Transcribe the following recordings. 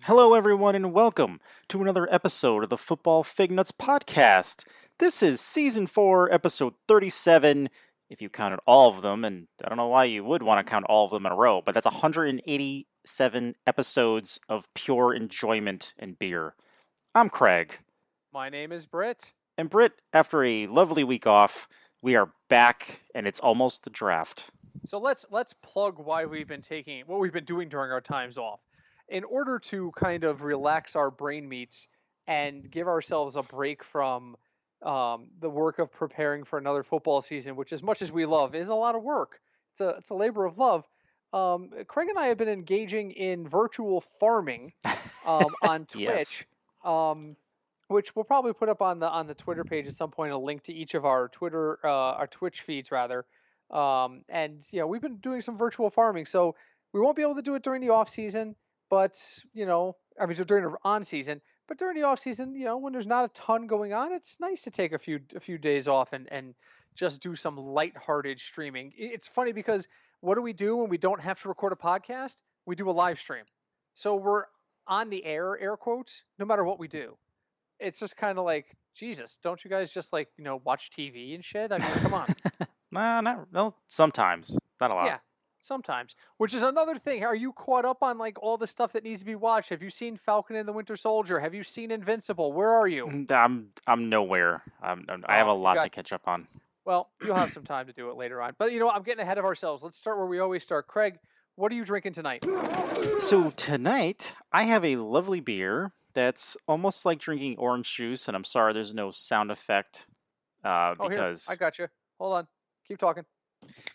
Hello, everyone, and welcome to another episode of the Football Fignuts podcast. This is season 4, episode 37, if you counted all of them, and I don't know why you would want to count all of them in a row, but that's 187 episodes of pure enjoyment and beer. I'm Craig. My name is Britt. And Britt, after a lovely week off, we are back, and it's almost the draft. So let's plug why what we've been doing during our times off. In order to kind of relax our brain meats and give ourselves a break from the work of preparing for another football season, which as much as we love is a lot of work. It's a labor of love. Craig and I have been engaging in virtual farming on Twitch, Yes. which we'll probably put up on the Twitter page at some point, a link to each of our our Twitch feeds rather. And we've been doing some virtual farming, so we won't be able to do it during the off season. But, so during the on season, but during the off season, when there's not a ton going on, it's nice to take a few days off and just do some lighthearted streaming. It's funny because what do we do when we don't have to record a podcast? We do a live stream. So we're on the air quotes, no matter what we do. It's just kind of like, Jesus, don't you guys just watch TV and shit? I mean, come on. No, sometimes. Not a lot. Yeah. Sometimes, which is another thing. Are you caught up on all the stuff that needs to be watched? Have you seen Falcon and the Winter Soldier? Have you seen Invincible? Where are you? I'm nowhere. I have a lot to catch up on. Well, you'll have some time to do it later on. But I'm getting ahead of ourselves. Let's start where we always start. Craig, what are you drinking tonight? So tonight I have a lovely beer that's almost like drinking orange juice, and I'm sorry there's no sound effect because here, I got you. Hold on, keep talking.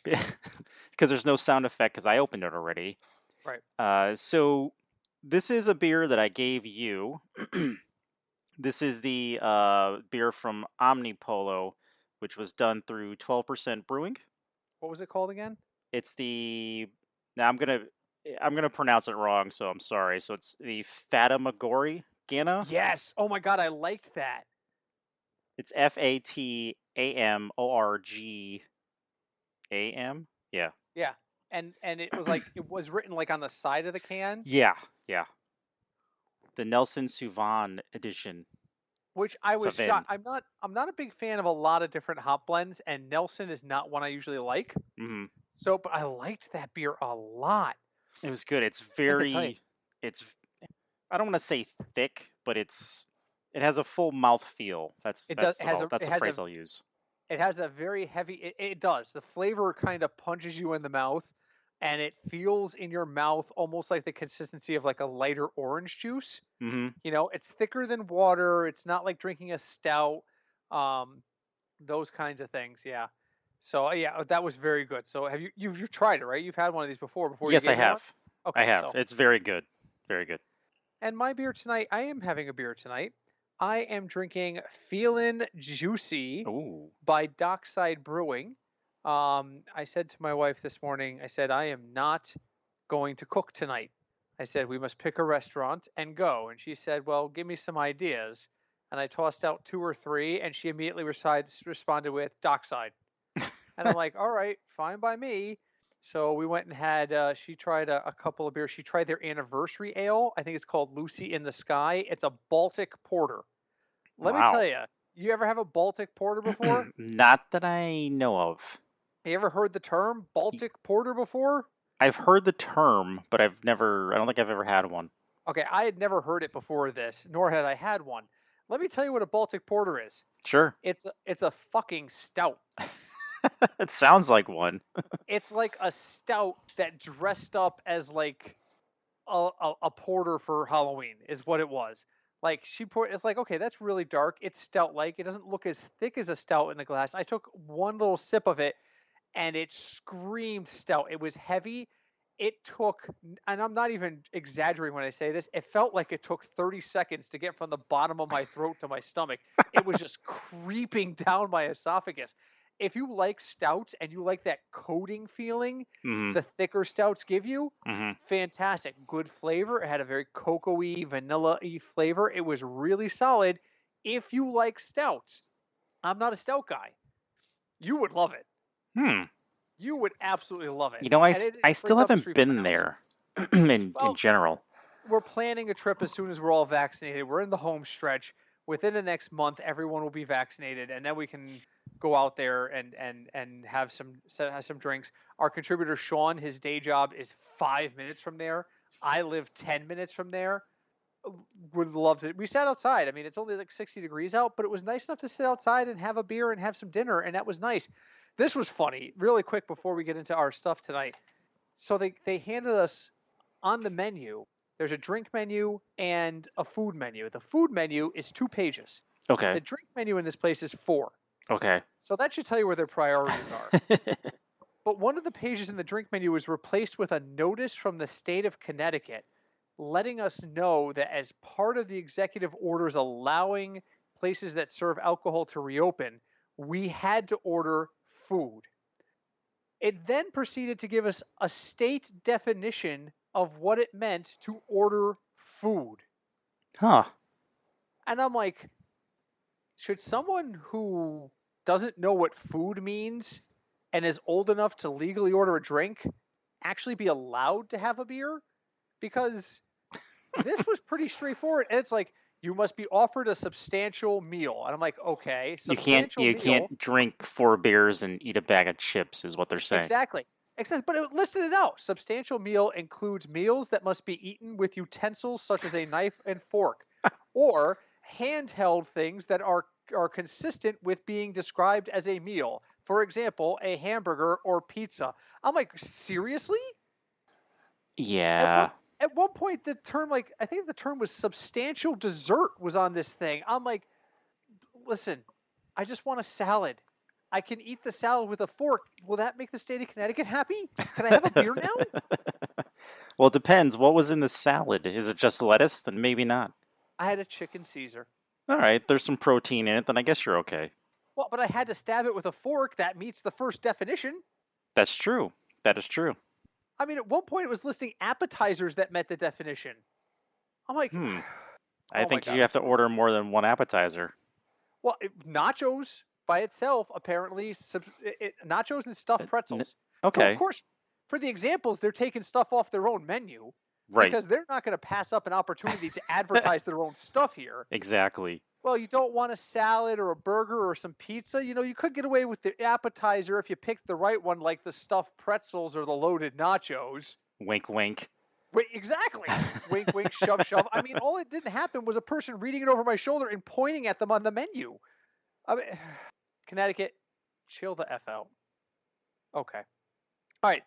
Because there's no sound effect because I opened it already. Right. So this is a beer that I gave you. This is the beer from Omnipolo, which was done through 12% Brewing. What was it called again? It's the... Now I'm gonna pronounce it wrong, so I'm sorry. So it's the Fatamagori Gana. Yes. Oh my God, I liked that. It's Fatamorg. AM? Yeah. Yeah. And it was it was written on the side of the can. Yeah. The Nelson Sauvin edition. Which I was shocked. I'm not a big fan of a lot of different hop blends, and Nelson is not one I usually like. Mm-hmm. So, but I liked that beer a lot. It was good. It's very, I don't want to say thick, but it has a full mouth feel. That's the phrase I'll use. It has a very heavy, it does. The flavor kind of punches you in the mouth, and it feels in your mouth almost like the consistency of a lighter orange juice. Mm-hmm. It's thicker than water. It's not like drinking a stout. Those kinds of things, yeah. So yeah, that was very good. So you've tried it, right? You've had one of these before. Yes, I have. Okay, I have. So. It's very good. Very good. And my beer tonight, I am having a beer tonight. I am drinking Feelin' Juicy by Dockside Brewing. I said to my wife this morning, I said, I am not going to cook tonight. I said, we must pick a restaurant and go. And she said, well, give me some ideas. And I tossed out 2 or 3, and she immediately responded with Dockside. And I'm like, all right, fine by me. So we went and had, she tried a couple of beers. She tried their anniversary ale. I think it's called Lucy in the Sky. It's a Baltic Porter. Let me tell you, you ever have a Baltic Porter before? Not that I know of. You ever heard the term Baltic Porter before? I've heard the term, but I don't think I've ever had one. Okay, I had never heard it before this, nor had I had one. Let me tell you what a Baltic Porter is. Sure. It's a fucking stout. It sounds like one. It's like a stout that dressed up as a porter for Halloween is what it was. It's okay, that's really dark. It's stout-like. It doesn't look as thick as a stout in the glass. I took one little sip of it, and it screamed stout. It was heavy. It took, and I'm not even exaggerating when I say this, it felt like it took 30 seconds to get from the bottom of my throat to my stomach. It was just creeping down my esophagus. If you like stouts and you like that coating feeling, the thicker stouts give you, fantastic. Good flavor. It had a very cocoa-y, vanilla-y flavor. It was really solid. If you like stouts, I'm not a stout guy. You would love it. You would absolutely love it. I still haven't been there in general. we're planning a trip as soon as we're all vaccinated. We're in the home stretch. Within the next month, everyone will be vaccinated, and then we can go out there and have some drinks. Our contributor Sean, his day job is 5 minutes from there. I live 10 minutes from there. Would love to. We sat outside. I mean, it's only like 60 degrees out, but it was nice enough to sit outside and have a beer and have some dinner, and that was nice. This was funny. Really quick before we get into our stuff tonight. So they handed us on the menu. There's a drink menu and a food menu. The food menu is 2 pages. Okay. The drink menu in this place is 4. Okay. So that should tell you where their priorities are. But one of the pages in the drink menu was replaced with a notice from the state of Connecticut letting us know that as part of the executive orders allowing places that serve alcohol to reopen, we had to order food. It then proceeded to give us a state definition of what it meant to order food. Huh. And I'm like, should someone who doesn't know what food means and is old enough to legally order a drink actually be allowed to have a beer? Because this was pretty straightforward. And it's like, you must be offered a substantial meal. And I'm like, okay, You can't drink 4 beers and eat a bag of chips is what they're saying. Exactly. But it listed it out. Substantial meal includes meals that must be eaten with utensils such as a knife and fork, or handheld things that are consistent with being described as a meal. For example, a hamburger or pizza. I'm like, seriously? Yeah. At one point, the term, I think the term was substantial dessert was on this thing. I'm like, listen, I just want a salad. I can eat the salad with a fork. Will that make the state of Connecticut happy? Can I have a beer now? Well, it depends. What was in the salad? Is it just lettuce? Then maybe not. I had a chicken Caesar. All right, there's some protein in it, then I guess you're okay. Well, but I had to stab it with a fork. That meets the first definition. That's true. That is true. I mean, at one point it was listing appetizers that met the definition. I'm like, I think you have to order more than one appetizer. Well, nachos by itself, apparently, nachos and stuffed pretzels. Okay. So, of course, for the examples, they're taking stuff off their own menu. Right. Because they're not going to pass up an opportunity to advertise their own stuff here. Exactly. Well, you don't want a salad or a burger or some pizza. You know, you could get away with the appetizer if you picked the right one, like the stuffed pretzels or the loaded nachos. Wink, wink. Wait, exactly. Wink, wink, shove, shove. I mean, all it didn't happen was a person reading it over my shoulder and pointing at them on the menu. I mean, Connecticut, chill the F out. Okay. All right.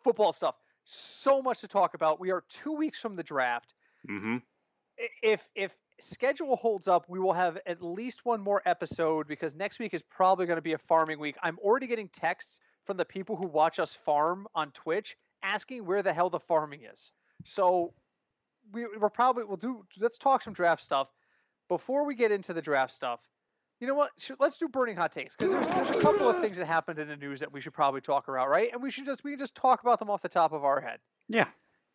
Football stuff. So much to talk about. We are 2 weeks from the draft. Mm-hmm. If schedule holds up, we will have at least one more episode because next week is probably going to be a farming week. I'm already getting texts from the people who watch us farm on Twitch asking where the hell the farming is. So let's talk some draft stuff. Before we get into the draft stuff, you know what? Let's do burning hot takes because there's a couple of things that happened in the news that we should probably talk about, right? And we can just talk about them off the top of our head. Yeah.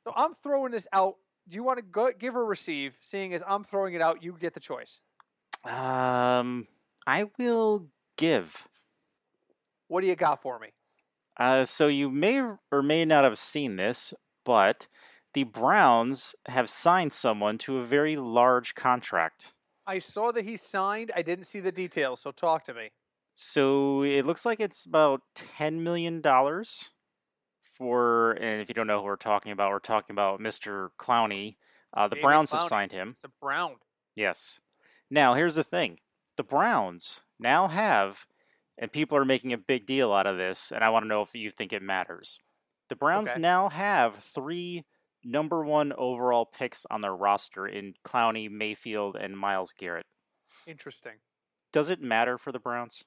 So I'm throwing this out. Do you want to go give or receive? Seeing as I'm throwing it out, you get the choice. I will give. What do you got for me? So you may or may not have seen this, but the Browns have signed someone to a very large contract. I saw that he signed. I didn't see the details, so talk to me. So it looks like it's about $10 million and if you don't know who we're talking about Mr. Clowney. The Browns have signed him. It's a Brown. Yes. Now, here's the thing. The Browns now have, and people are making a big deal out of this, and I want to know if you think it matters. The Browns now have 3 number 1 overall picks on their roster in Clowney, Mayfield, and Myles Garrett. Interesting. Does it matter for the Browns?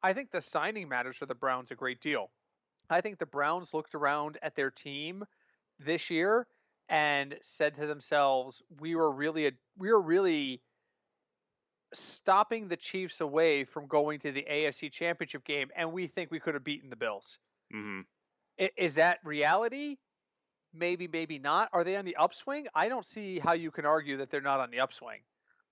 I think the signing matters for the Browns a great deal. I think the Browns looked around at their team this year and said to themselves, we were really stopping the Chiefs away from going to the AFC Championship game, and we think we could have beaten the Bills. Mm-hmm. Is that reality? Maybe, maybe not. Are they on the upswing? I don't see how you can argue that they're not on the upswing.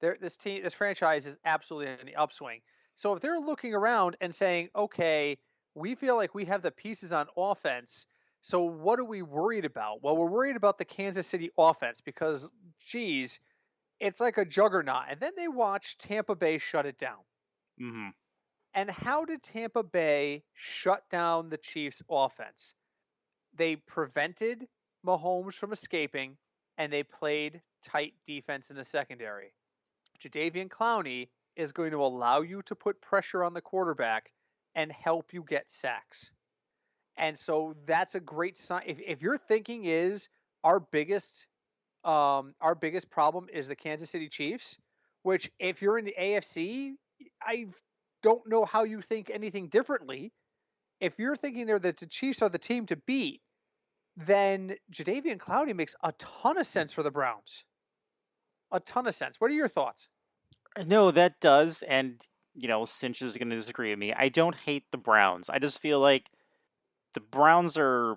This franchise is absolutely on the upswing. So if they're looking around and saying, okay, we feel like we have the pieces on offense So what are we worried about? Well, we're worried about the Kansas City offense because, geez, it's like a juggernaut. And then they watch Tampa Bay shut it down. Mm-hmm. And how did Tampa Bay shut down the Chiefs' offense? They prevented Mahomes from escaping, and they played tight defense in the secondary. Jadeveon Clowney is going to allow you to put pressure on the quarterback and help you get sacks. And so that's a great sign. If your thinking is our biggest problem is the Kansas City Chiefs, which if you're in the AFC, I don't know how you think anything differently. If you're thinking there that the Chiefs are the team to beat, then Jadeveon Clowney makes a ton of sense for the Browns. A ton of sense. What are your thoughts? No, that does, and Cinch is going to disagree with me. I don't hate the Browns. I just feel like the Browns are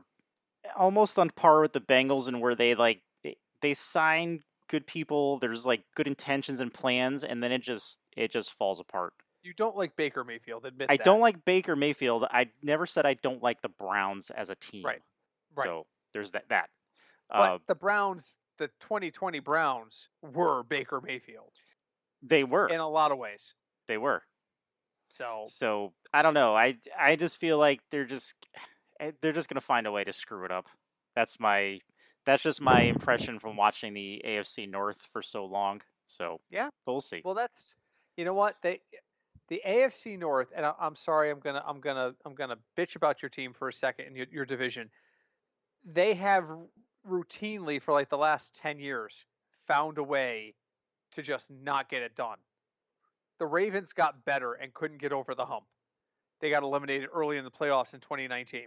almost on par with the Bengals, and where they sign good people. There's like good intentions and plans, and then it just falls apart. You don't like Baker Mayfield, admit I don't that. like Baker Mayfield. I never said I don't like the Browns as a team. Right. Right. So there's that. But Uh, the Browns, the 2020 Browns, were Baker Mayfield they were. in a lot of ways. They were. So So I don't know. I just feel like they're just gonna find a way to screw it up. That's just my impression from watching the AFC North for so long. So yeah, we'll see. well, that's you know what the AFC North, and I'm sorry, I'm gonna bitch about your team for a second in your division. They have routinely for like the last 10 years found a way to just not get it done. The Ravens got better and couldn't get over the hump. They got eliminated early in the playoffs in 2019.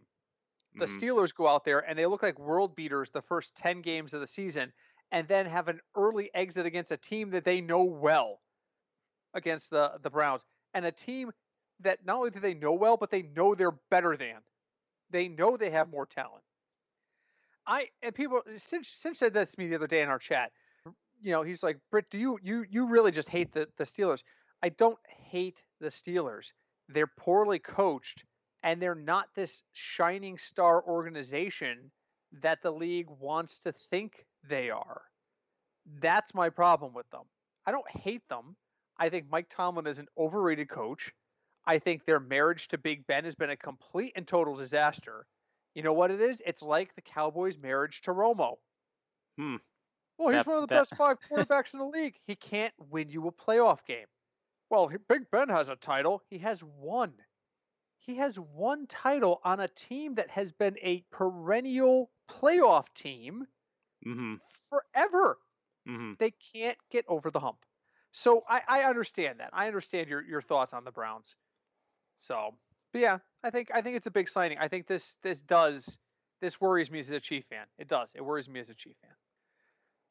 The Hmm. Steelers go out there and they look like world beaters the first 10 games of the season and then have an early exit against a team that they know well against the Browns, and a team that not only do they know well, but they know they're better than. They know they have more talent. And people Cinch said this to me the other day in our chat. He's like, Britt, do you really just hate the Steelers? I don't hate the Steelers. They're poorly coached, and they're not this shining star organization that the league wants to think they are. That's my problem with them. I don't hate them. I think Mike Tomlin is an overrated coach. I think their marriage to Big Ben has been a complete and total disaster. You know what it is? It's like the Cowboys' marriage to Romo. Hmm. Well, he's That one of the that. best 5 quarterbacks in the league. He can't win you a playoff game. Well, Big Ben has a title. He has one. He has one title on a team that has been a perennial playoff team Mm-hmm. forever. Mm-hmm. They can't get over the hump. So I understand that. I understand your thoughts on the Browns. So, but yeah, I think it's a big signing. I think this worries me as a Chief fan. It does. It worries me as a Chief fan.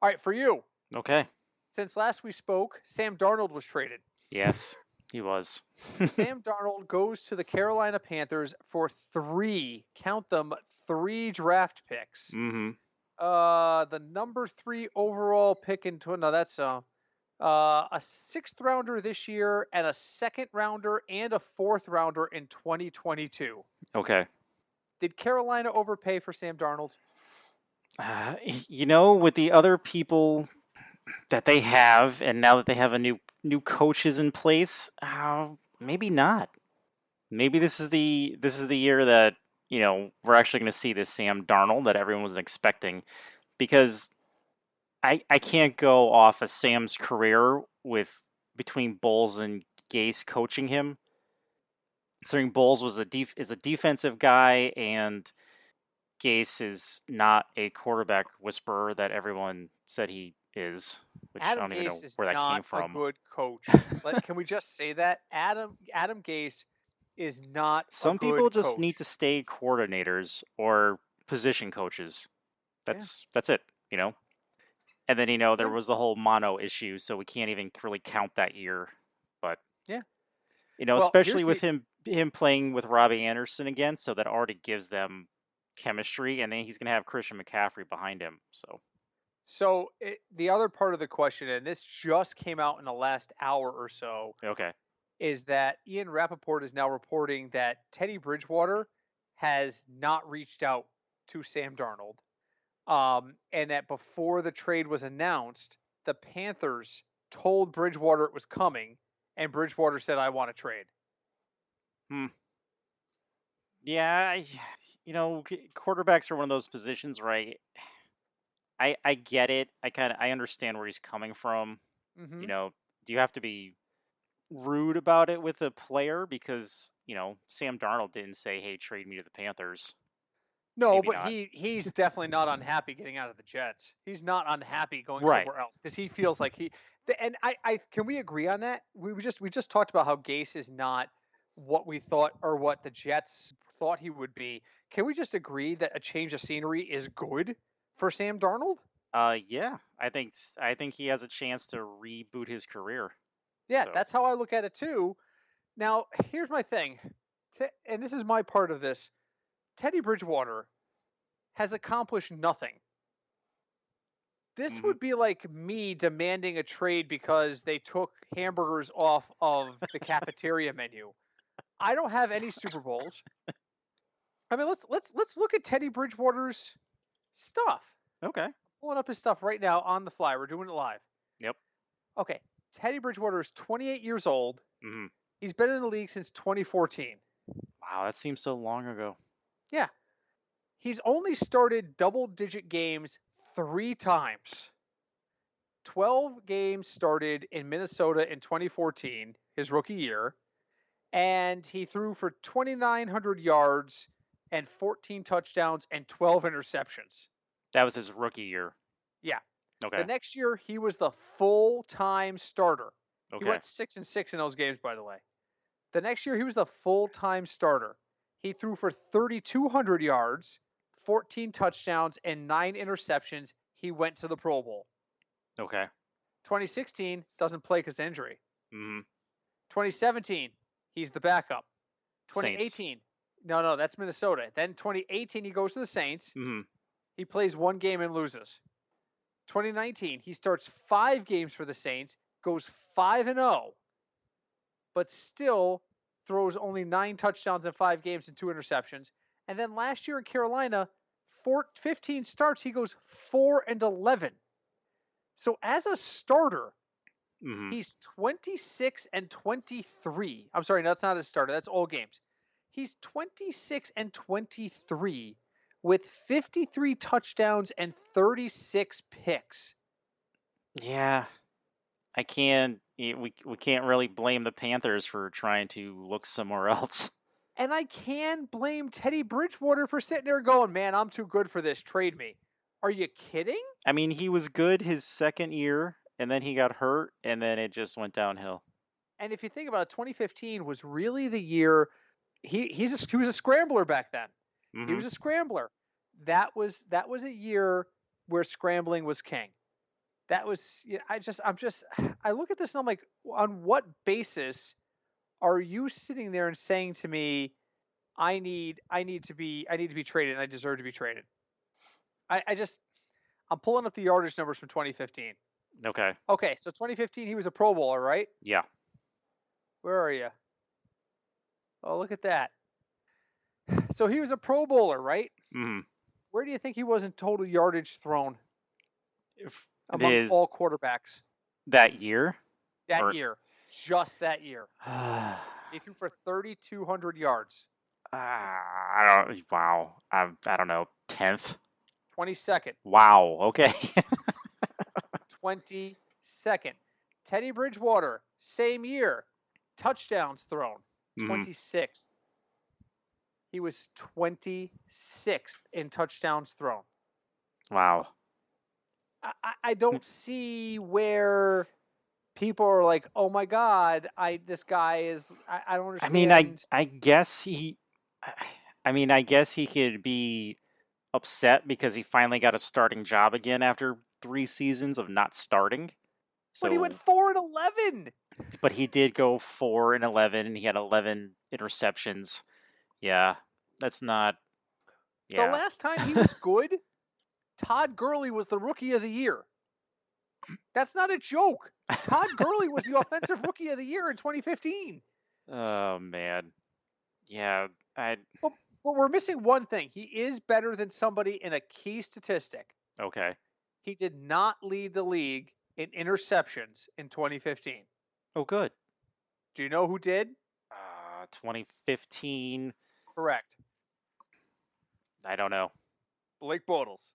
All right, for you. Okay. Since last we spoke, Sam Darnold was traded. Yes, he was. Sam Darnold goes to the Carolina Panthers for count them, 3 draft picks. Mm-hmm. The number 3 overall pick no, that's a 6th rounder this year and a 2nd rounder and a 4th rounder in 2022. Okay. Did Carolina overpay for Sam Darnold? With the other people that they have, and now that they have a new coaches in place, maybe not. Maybe this is the year that we're actually going to see this Sam Darnold that everyone was expecting, because I can't go off of Sam's career with between Bowles and Gase coaching him. Considering Bowles is a defensive guy, and Gase is not a quarterback whisperer that everyone said he is, which I Adam don't even Gase know is where that came not a from. good coach. Can we just say that? Adam Gase is not a Some people good just need coach. to stay coordinators or position coaches. Yeah. That's it, And then there Yeah. was the whole mono issue, so we can't even really count that year. But Yeah. Well, especially here's with the him playing with Robbie Anderson again, so that already gives them chemistry, and then he's gonna have Christian McCaffrey behind him. the other part of the question, and this just came out in the last hour or so, Okay. is that Ian Rappaport is now reporting that Teddy Bridgewater has not reached out to Sam Darnold, and that before the trade was announced, the Panthers told Bridgewater it was coming, and Bridgewater said, "I want to trade." Yeah, quarterbacks are one of those positions where I get it. I understand where he's coming from. Mm-hmm. Do you have to be rude about it with a player because Sam Darnold didn't say, "Hey, trade me to the Panthers." No, Maybe but not. he's definitely not unhappy getting out of the Jets. He's not unhappy going Right. somewhere else because he feels like and I can we agree on that? We just talked about how Gase is not what we thought or what the Jets thought he would be. Can we just agree that a change of scenery is good for Sam Darnold? Yeah. I think he has a chance to reboot his career. Yeah, So. that's how I look at it too. Now, here's my thing, and this is my part of this. Teddy Bridgewater has accomplished nothing. This would be like me demanding a trade because they took hamburgers off of the cafeteria menu. I don't have any Super Bowls. I mean, let's look at Teddy Bridgewater's stuff. Okay. Pulling up his stuff right now on the fly. We're doing it live. Yep. Okay. Teddy Bridgewater is 28 years old. Mm-hmm. He's been in the league since 2014. Wow, that seems so long ago. Yeah. He's only started double-digit games 3 times. 12 games started in Minnesota in 2014, his rookie year, and he threw for 2,900 yards and 14 touchdowns and 12 interceptions. That was his rookie year. Yeah. Okay. The next year, he was the full-time starter. Okay. He went 6-6 in those games, by the way. The next year, he was the full-time starter. He threw for 3,200 yards, 14 touchdowns, and 9 interceptions. He went to the Pro Bowl. Okay. 2016, doesn't play because of injury. Mm-hmm. 2017, he's the backup. Saints. 2018, no, that's Minnesota. Then 2018, he goes to the Saints. Mm-hmm. He plays 1 game and loses. 2019, he starts 5 games for the Saints, goes 5-0, but still throws only 9 touchdowns in 5 games and 2 interceptions. And then last year in Carolina, 15 starts, he goes 4-11. So as a starter, he's 26-23. I'm sorry, that's not his starter. That's all games. He's 26-23 with 53 touchdowns and 36 picks. Yeah, I can't. We can't really blame the Panthers for trying to look somewhere else. And I can blame Teddy Bridgewater for sitting there going, "Man, I'm too good for this. Trade me." Are you kidding? I mean, he was good his second year, and then he got hurt, and then it just went downhill. And if you think about it, 2015 was really the year he was a scrambler back then. Mm-hmm. He was a scrambler. That was a year where scrambling was king. That was I look at this and I'm like, on what basis are you sitting there and saying to me, I need to be traded and I deserve to be traded? I'm pulling up the yardage numbers from 2015. Okay. Okay, so 2015 he was a Pro Bowler, right? Yeah. Where are you? Oh, look at that. So he was a Pro Bowler, right? Mm-hmm. Where do you think he was in total yardage thrown among all quarterbacks? That year? Year. Just that year. He threw for 3,200 yards. I don't know. 10th? 22nd. Wow. Okay. 22nd. Teddy Bridgewater, same year. Touchdowns thrown. 26th. He was 26th in touchdowns thrown. Wow. I don't see where people are like, "Oh my God, this guy is." I don't understand. I guess he could be upset because he finally got a starting job again after 3 seasons of not starting. But he went 4-11. But he did go 4-11, and he had 11 interceptions. Yeah, that's not. Yeah. The last time he was good, Todd Gurley was the Rookie of the Year. That's not a joke. Todd Gurley was the Offensive Rookie of the Year in 2015. Oh man, yeah. But we're missing one thing. He is better than somebody in a key statistic. Okay. He did not lead the league in interceptions in 2015. Oh, good. Do you know who did? 2015. Correct. I don't know. Blake Bortles.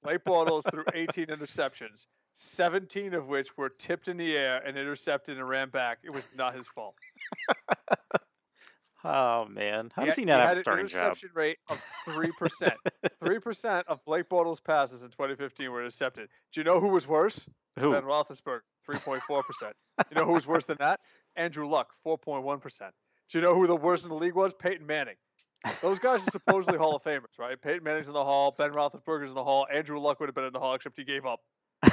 Blake Bortles threw 18 interceptions, 17 of which were tipped in the air and intercepted and ran back. It was not his fault. Oh man, how does he He not have a had an starting job? interception rate of 3%. 3% of Blake Bortles' passes in 2015 were intercepted. Do you know who was worse? Who? Ben Roethlisberger, 3.4%. You know who was worse than that? Andrew Luck, 4.1%. Do you know who the worst in the league was? Peyton Manning. Those guys are supposedly Hall of Famers, right? Peyton Manning's in the Hall. Ben Roethlisberger's in the Hall. Andrew Luck would have been in the Hall, except he gave up. So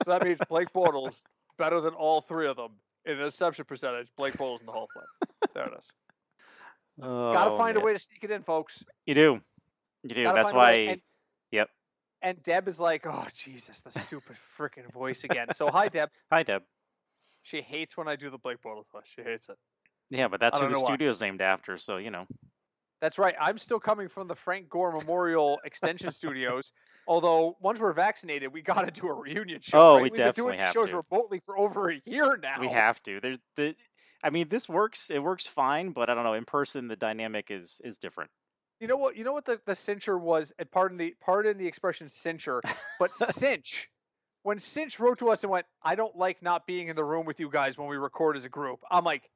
that means Blake Bortles better than all three of them in interception percentage. Blake Bortles in the Hall of Fame. There it is. Oh, Got to find man. a way to sneak it in, folks. You do. You do. Gotta That's find a way. why. Yep. And Deb is like, oh, Jesus, the stupid freaking voice again. So, hi, Deb. Hi, Deb. She hates when I do the Blake Bortles voice. She hates it. Yeah, but that's I who don't the know why. studio's named after, so you know. That's right. I'm still coming from the Frank Gore Memorial Extension Studios. Although, once we're vaccinated, we got to do a reunion show. Oh, right? we We've been definitely doing these have shows to. remotely for over a year now. We have to. I mean, this works. It works fine, but I don't know. In person, the dynamic is different. You know what? You know what the cincher was? And pardon the expression cincher, but cinch. When Cinch wrote to us and went, I don't like not being in the room with you guys when we record as a group. I'm like,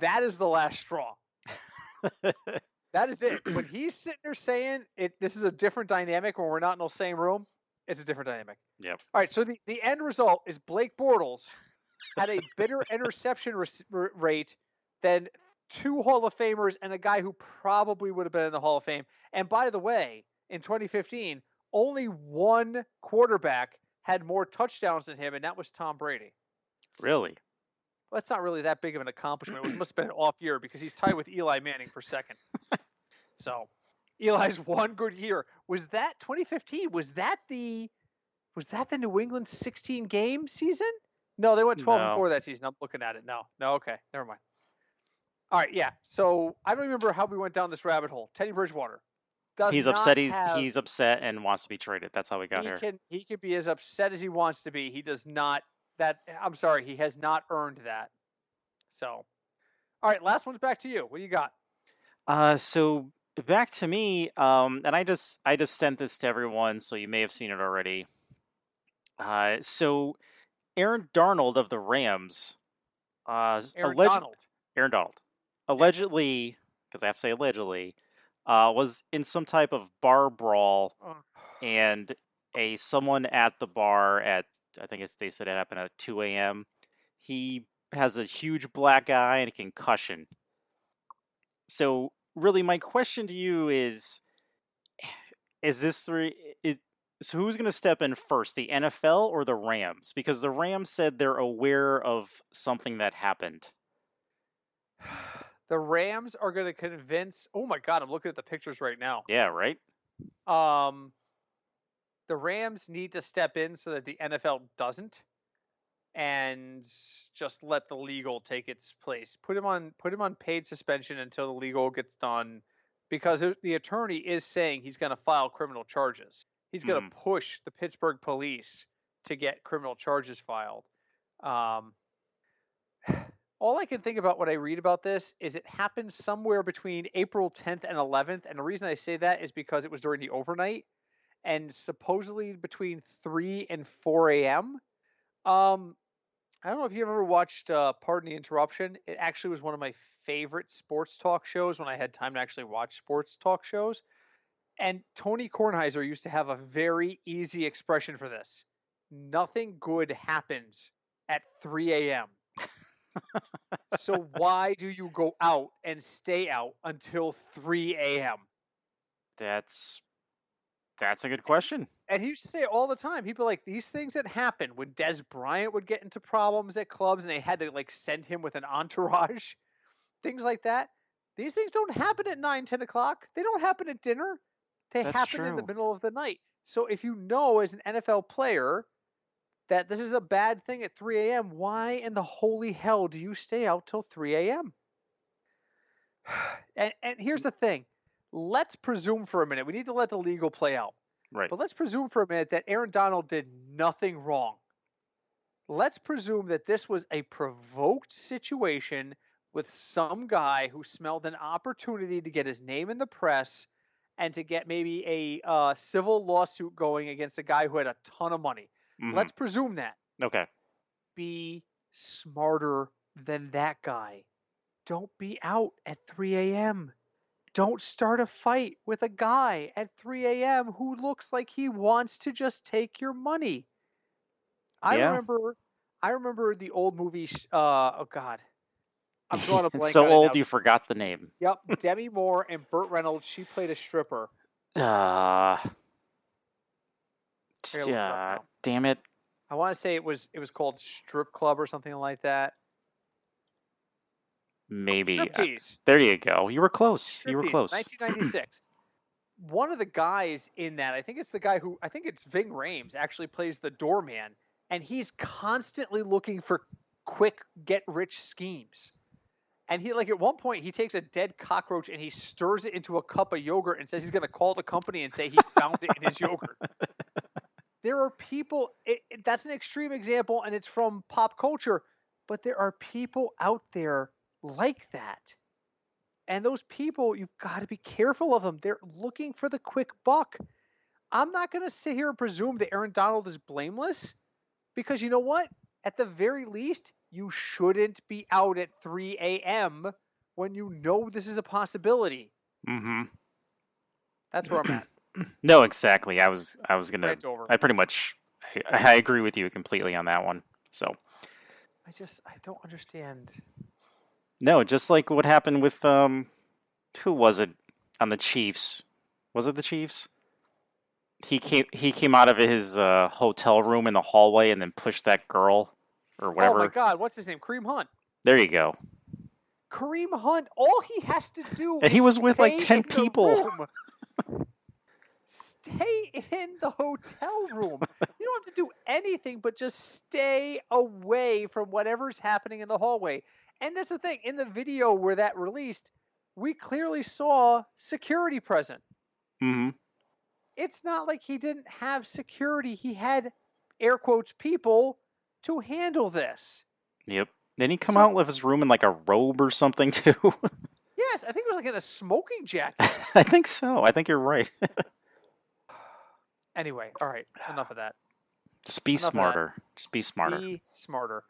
that is the last straw. That is it. When he's sitting there saying this is a different dynamic when we're not in the same room, it's a different dynamic. Yep. All right. So the end result is Blake Bortles had a better interception rate than two Hall of Famers and a guy who probably would have been in the Hall of Fame. And by the way, in 2015, only one quarterback had more touchdowns than him, and that was Tom Brady. Really? Well, that's not really that big of an accomplishment. It must have been an off year because he's tied with Eli Manning for second. So Eli's one good year. Was that 2015? Was that the New England 16 game season? No, they went 12 and 4 that season. I'm looking at it. No, okay, never mind. All right, yeah. So I don't remember how we went down this rabbit hole. Teddy Bridgewater. He's upset. He's upset and wants to be traded. That's how we got here. He can be as upset as he wants to be. He does not. I'm sorry. He has not earned that. So, all right. Last one's back to you. What do you got? So back to me. And I just sent this to everyone, so you may have seen it already. So Aaron Darnold of the Rams. Aaron Donald. Allegedly, because I have to say allegedly. Was in some type of bar brawl, and someone at the bar at, I think they said it happened at 2 a.m. He has a huge black eye and a concussion. So really, my question to you is so who's going to step in first, the NFL or the Rams? Because the Rams said they're aware of something that happened. The Rams are going to convince. Oh my God, I'm looking at the pictures right now. Yeah, right. The Rams need to step in so that the NFL doesn't, and just let the legal take its place. Put him on paid suspension until the legal gets done, because the attorney is saying he's going to file criminal charges. He's going to push the Pittsburgh police to get criminal charges filed. All I can think about when I read about this is it happened somewhere between April 10th and 11th. And the reason I say that is because it was during the overnight and supposedly between 3 and 4 a.m. I don't know if you ever watched Pardon the Interruption. It actually was one of my favorite sports talk shows when I had time to actually watch sports talk shows. And Tony Kornheiser used to have a very easy expression for this. Nothing good happens at 3 a.m. So why do you go out and stay out until 3 a.m.? That's a good question. And he used to say it all the time. He'd be like, these things that happen when Des Bryant would get into problems at clubs and they had to like send him with an entourage, things like that. These things don't happen at 9, 10 o'clock. They don't happen at dinner. They happen in the middle of the night. So if you know as an NFL player that this is a bad thing at 3 a.m., why in the holy hell do you stay out till 3 a.m.? And here's the thing. Let's presume for a minute. We need to let the legal play out. Right. But let's presume for a minute that Aaron Donald did nothing wrong. Let's presume that this was a provoked situation with some guy who smelled an opportunity to get his name in the press and to get maybe a civil lawsuit going against a guy who had a ton of money. Mhm. Let's presume that. Okay. Be smarter than that guy. Don't be out at 3 a.m. Don't start a fight with a guy at 3 a.m. who looks like he wants to just take your money. I Yeah. remember the old movie. Oh God, I'm drawing a It's blank so on it old now. you forgot the name. Yep, Demi Moore and Burt Reynolds. She played a stripper. Uh, I gotta look it up yeah. now. Damn it. I want to say it was called Strip Club or something like that. Maybe. Striptease. There you go. You were close. You were Striptease, close. 1996. One of the guys in that, I think it's Ving Rhames, actually plays the doorman, and he's constantly looking for quick get-rich schemes. And he, like, at one point, he takes a dead cockroach and he stirs it into a cup of yogurt and says he's going to call the company and say he found it in his yogurt. There are people, that's an extreme example, and it's from pop culture, but there are people out there like that. And those people, you've got to be careful of them. They're looking for the quick buck. I'm not going to sit here and presume that Aaron Donald is blameless, because you know what? At the very least, you shouldn't be out at 3 a.m. when you know this is a possibility. Mm-hmm. That's where I'm at. No, exactly. I was gonna. Rant over. I pretty much. I agree with you completely on that one. So. I don't understand. No, just like what happened with who was it on the Chiefs? Was it the Chiefs? He came out of his hotel room in the hallway and then pushed that girl or whatever. Oh my God, what's his name? Kareem Hunt. There you go. Kareem Hunt. All he has to do And he was with like 10 people. Stay in the hotel room. You don't have to do anything but just stay away from whatever's happening in the hallway. And that's the thing. In the video where that released, we clearly saw security present. Mm-hmm. It's not like he didn't have security. He had, air quotes, people to handle this. Yep. Didn't he come out of his room in like a robe or something too? Yes, I think it was like in a smoking jacket. I think so. I think you're right. Anyway, all right, enough of that. Just be smarter. Just be smarter. Be smarter.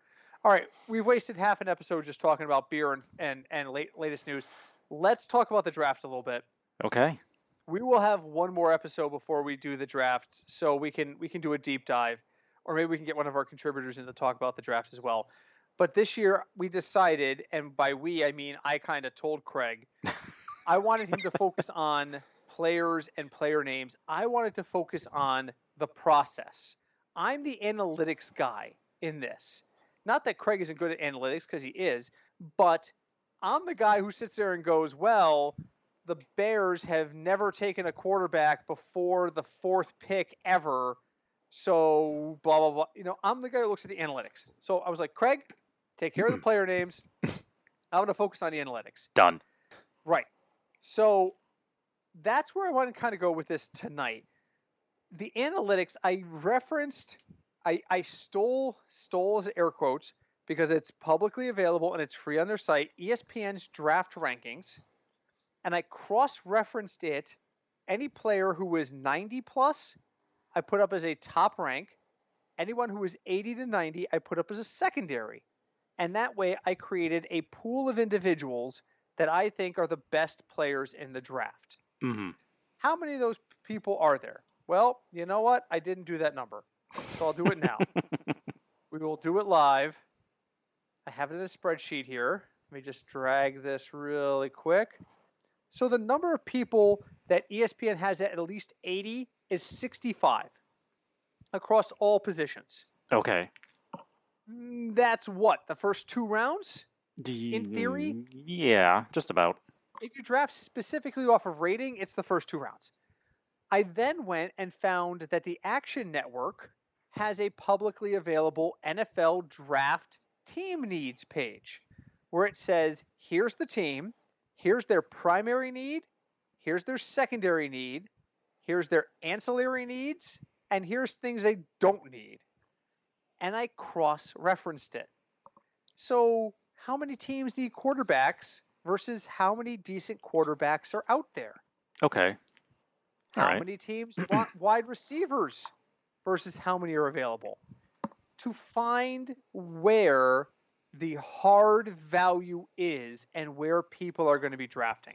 All right, we've wasted half an episode just talking about beer and latest news. Let's talk about the draft a little bit. Okay. We will have one more episode before we do the draft, so we can do a deep dive, or maybe we can get one of our contributors in to talk about the draft as well. But this year we decided, and by we I mean I kind of told Craig, I wanted him to focus on players and player names. I wanted to focus on the process. I'm the analytics guy in this. Not that Craig isn't good at analytics, because he is, but I'm the guy who sits there and goes, well, the Bears have never taken a quarterback before the 4th pick ever, so blah, blah, blah. You know, I'm the guy who looks at the analytics. So I was like, Craig, take care of the player names. I'm going to focus on the analytics. Done. Right. So that's where I want to kind of go with this tonight. The analytics, I referenced, I stole as air quotes, because it's publicly available and it's free on their site, ESPN's draft rankings, and I cross-referenced it. Any player who was 90 plus, I put up as a top rank. Anyone who was 80 to 90, I put up as a secondary. And that way I created a pool of individuals that I think are the best players in the draft. Mm-hmm. How many of those people are there? Well, you know what? I didn't do that number. So I'll do it now. We will do it live. I have it in a spreadsheet here. Let me just drag this really quick. So the number of people that ESPN has at least 80 is 65 across all positions. Okay. That's what? The first 2 rounds? In theory? Yeah, just about. If you draft specifically off of rating, it's the first 2 rounds. I then went and found that the Action Network has a publicly available NFL draft team needs page where it says, here's the team, here's their primary need, here's their secondary need, here's their ancillary needs, and here's things they don't need. And I cross-referenced it. So how many teams need quarterbacks versus how many decent quarterbacks are out there? Okay. All How right. many teams want wide receivers versus how many are available? To find where the hard value is and where people are going to be drafting.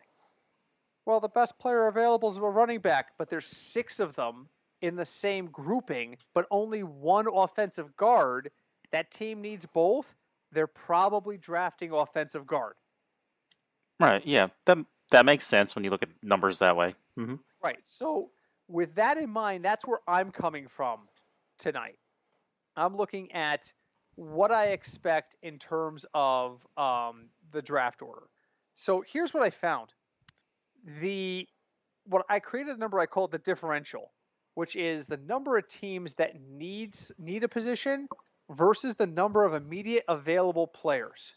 Well, the best player available is a running back, but there's 6 of them in the same grouping, but only one offensive guard. That team needs both. They're probably drafting offensive guard. Right. Yeah. That makes sense when you look at numbers that way. Mm-hmm. Right. So with that in mind, that's where I'm coming from tonight. I'm looking at what I expect in terms of the draft order. So here's what I found. What I created a number I call it the differential, which is the number of teams that need a position versus the number of immediate available players.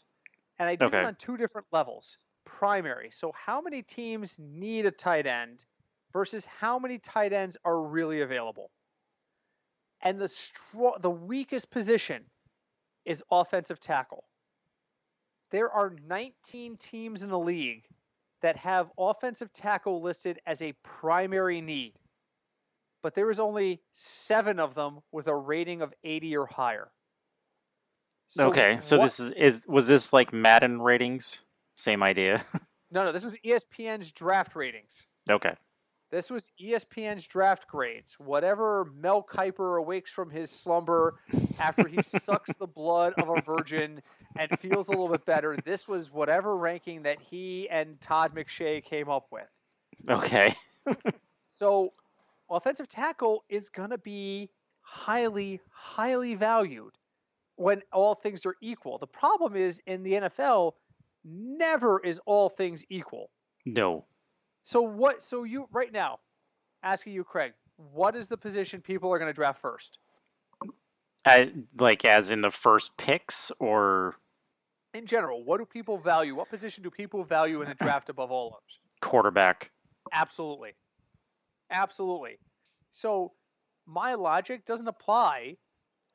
And I did it on 2 different levels. Primary, so how many teams need a tight end versus how many tight ends are really available. And the weakest position is offensive tackle. There are 19 teams in the league that have offensive tackle listed as a primary need, but there is only 7 of them with a rating of 80 or higher. So was this like Madden ratings? Same idea. No, this was ESPN's draft ratings. Okay. This was ESPN's draft grades. Whatever Mel Kiper awakes from his slumber after he sucks the blood of a virgin and feels a little bit better, this was whatever ranking that he and Todd McShay came up with. Okay. So offensive tackle is going to be highly, highly valued when all things are equal. The problem is in the NFL, never is all things equal. No. So you right now, asking you, Craig, what is the position people are going to draft first? Like as in the first picks or in general? What do people value? What position do people value in a draft above all others? Quarterback. Absolutely. So my logic doesn't apply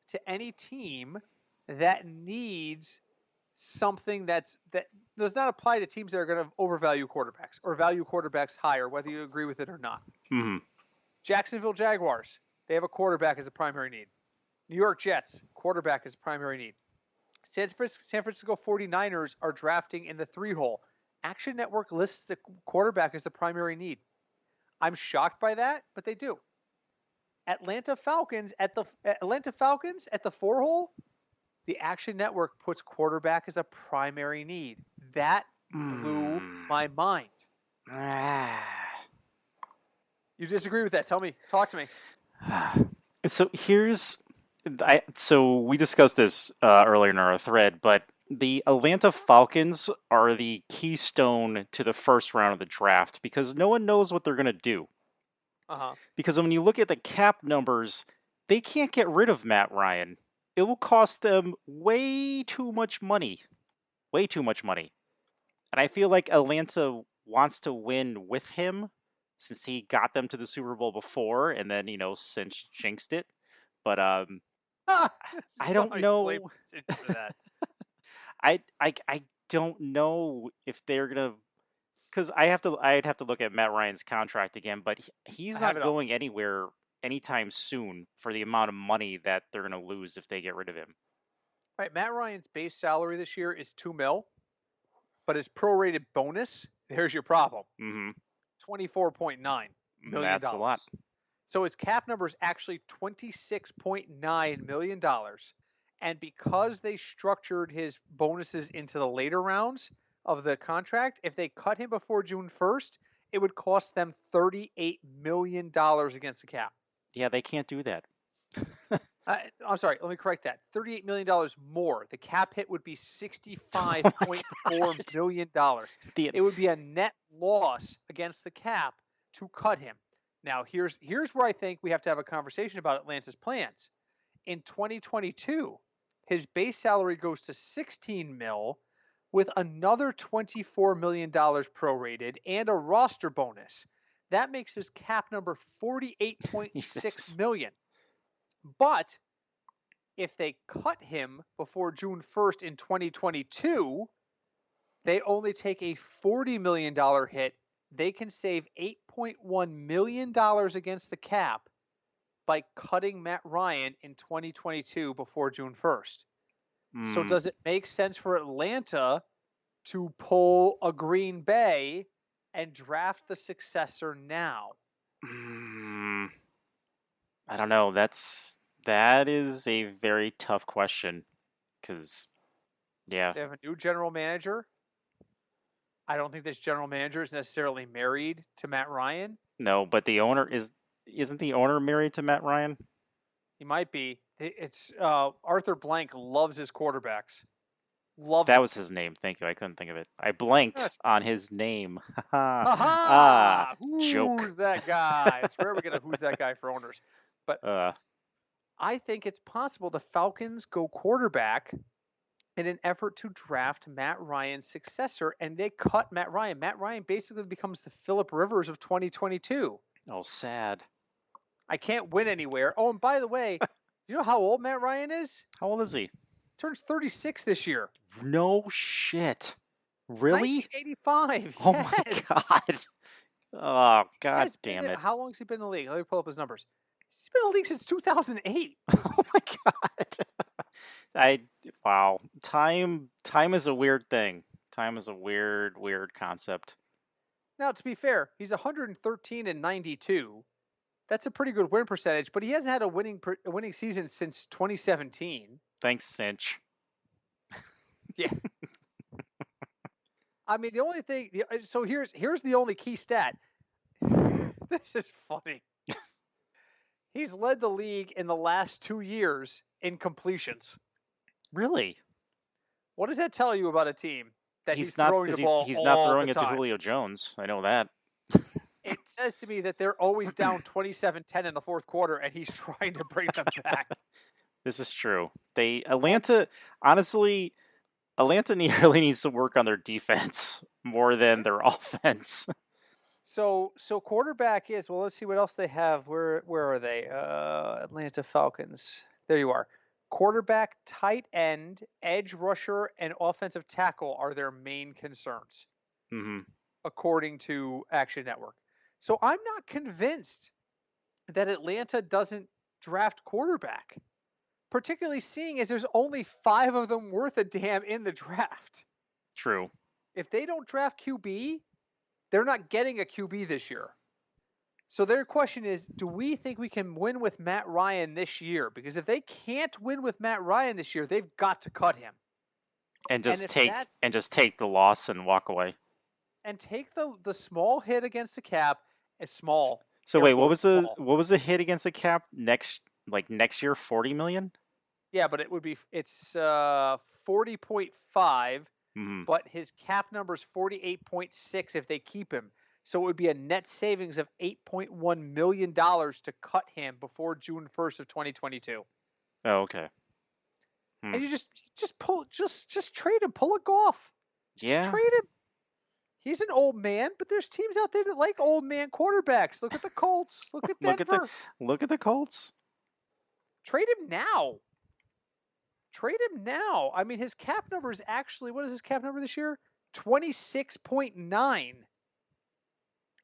to any team that needs something that does not apply to teams that are going to overvalue quarterbacks or value quarterbacks higher, whether you agree with it or not. Mm-hmm. Jacksonville Jaguars, they have a quarterback as a primary need. New York Jets, quarterback as a primary need. San Francisco 49ers are drafting in the 3-hole. Action Network lists the quarterback as a primary need. I'm shocked by that, but they do. Atlanta Falcons at the 4-hole, the Action Network puts quarterback as a primary need. That blew my mind. You disagree with that? Tell me. Talk to me. So so we discussed this earlier in our thread, but the Atlanta Falcons are the keystone to the first round of the draft because no one knows what they're going to do. Uh-huh. Because when you look at the cap numbers, they can't get rid of Matt Ryan. It will cost them way too much money. Way too much money. And I feel like Atlanta wants to win with him since he got them to the Super Bowl before and then, since jinxed it. But I don't know. I don't know if they're gonna, because I'd have to look at Matt Ryan's contract again, but he's not going anywhere anytime soon for the amount of money that they're gonna lose if they get rid of him. All right, Matt Ryan's base salary this year is $2 million, but his prorated bonus, there's your problem. Mm-hmm. $24.9 million. That's a lot. So his cap number is actually $26.9 million. And because they structured his bonuses into the later rounds of the contract, if they cut him before June 1st, it would cost them $38 million against the cap. Yeah, they can't do that. I'm sorry, let me correct that. $38 million more. The cap hit would be $65.4 million. It would be a net loss against the cap to cut him. Now, here's where I think we have to have a conversation about Atlanta's plans. In 2022, his base salary goes to $16 million, with another $24 million prorated and a roster bonus. That makes his cap number $48.6 Jesus. million. But if they cut him before June 1st in 2022, they only take a $40 million hit. They can save $8.1 million against the cap by cutting Matt Ryan in 2022 before June 1st. So does it make sense for Atlanta to pull a Green Bay and draft the successor now? I don't know. That is a very tough question because, yeah. They have a new general manager. I don't think this general manager is necessarily married to Matt Ryan. No, but the owner isn't the owner married to Matt Ryan? He might be. It's Arthur Blank loves his quarterbacks. Loves That them. was his name. Thank you. I couldn't think of it. I blanked on his name. Aha! Joke. Who's that guy? It's rare we get a who's that guy for owners. But I think it's possible the Falcons go quarterback in an effort to draft Matt Ryan's successor, and they cut Matt Ryan. Matt Ryan basically becomes the Phillip Rivers of 2022. Oh, sad. I can't win anywhere. Oh, and by the way, you know how old Matt Ryan is? How old is he? Turns 36 this year. No shit. Really? 1985. Oh Yes. my god. Oh god Yes, damn it. How long has he been in the league? Let me pull up his numbers. He's been in the league since 2008. Oh my god. Wow. Time is a weird thing. Time is a weird concept. Now, to be fair, he's 113 and 92. That's a pretty good win percentage, but he hasn't had a winning season since 2017. Thanks, Cinch. Yeah. I mean, the only thing. So here's the only key stat. This is funny. He's led the league in the last 2 years in completions. Really? What does that tell you about a team that he's not throwing the ball? He's not throwing it it to Julio Jones. I know that. It says to me that they're always down 27-10 in the fourth quarter, and he's trying to bring them back. This is true. Atlanta really needs to work on their defense more than their offense. So quarterback is, well, let's see what else they have. Where are they? Atlanta Falcons. There you are. Quarterback, tight end, edge rusher, and offensive tackle are their main concerns, according to Action Network. So I'm not convinced that Atlanta doesn't draft quarterback, particularly seeing as there's only 5 of them worth a damn in the draft. True. If they don't draft QB, they're not getting a QB this year. So their question is, do we think we can win with Matt Ryan this year? Because if they can't win with Matt Ryan this year, they've got to cut him. And just take the loss and walk away. And take the small hit against the cap as small. So wait, what was the hit against the cap next year? 40 million? Yeah, but it's 40.5, but his cap number is 48.6 if they keep him. So it would be a net savings of $8.1 million to cut him before June 1st of 2022. Oh, okay. And you just trade him, pull a Goff. Just trade him. He's an old man, but there's teams out there that like old man quarterbacks. Look at the Colts. Look at Denver. Look at the Colts. Trade him now. I mean, his cap number is actually, what is his cap number this year? 26.9.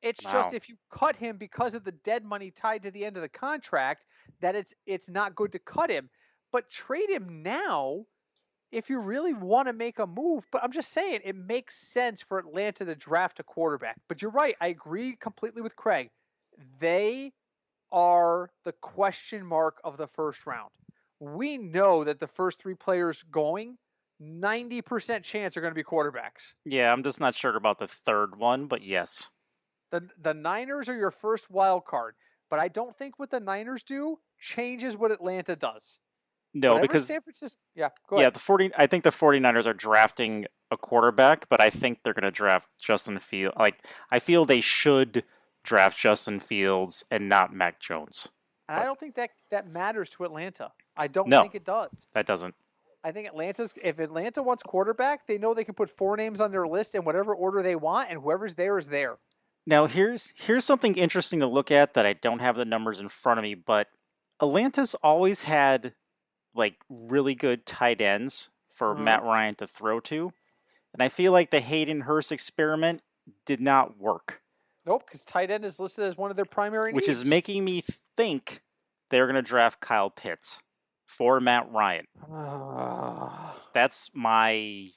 It's just if you cut him because of the dead money tied to the end of the contract, that it's not good to cut him. But trade him now if you really want to make a move. But I'm just saying, it makes sense for Atlanta to draft a quarterback. But you're right. I agree completely with Craig. They are the question mark of the first round. We know that the first 3 players going, 90% chance are going to be quarterbacks. Yeah, I'm just not sure about the third one, but yes. The Niners are your first wild card. But I don't think what the Niners do changes what Atlanta does. No, because San Francisco, go ahead. I think the 49ers are drafting a quarterback, but I think they're going to draft Justin Fields. I feel they should draft Justin Fields and not Mac Jones. And I don't think that matters to Atlanta. I don't No, think it does. That doesn't. I think if Atlanta wants quarterback, they know they can put 4 names on their list in whatever order they want, and whoever's there is there. Now here's something interesting to look at that I don't have the numbers in front of me, but Atlanta's always had like really good tight ends for Matt Ryan to throw to. And I feel like the Hayden Hurst experiment did not work. Nope, because tight end is listed as one of their primary which needs. is making me think they're going to draft Kyle Pitts for Matt Ryan. That's my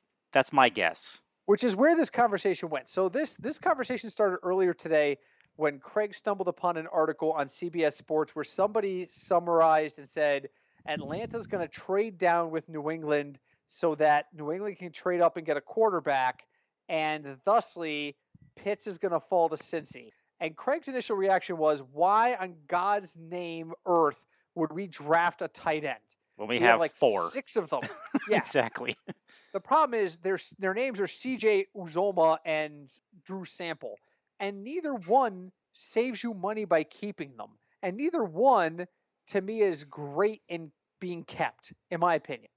guess. Which is where this conversation went. So this conversation started earlier today when Craig stumbled upon an article on CBS Sports where somebody summarized and said Atlanta's going to trade down with New England so that New England can trade up and get a quarterback, and thusly Pitts is going to fall to Cincy. And Craig's initial reaction was, why on God's name earth would we draft a tight end? When we have like 4. 6 of them. Yeah. Exactly. The problem is their names are CJ Uzoma and Drew Sample, and neither one saves you money by keeping them, and neither one to me is great in being kept, in my opinion.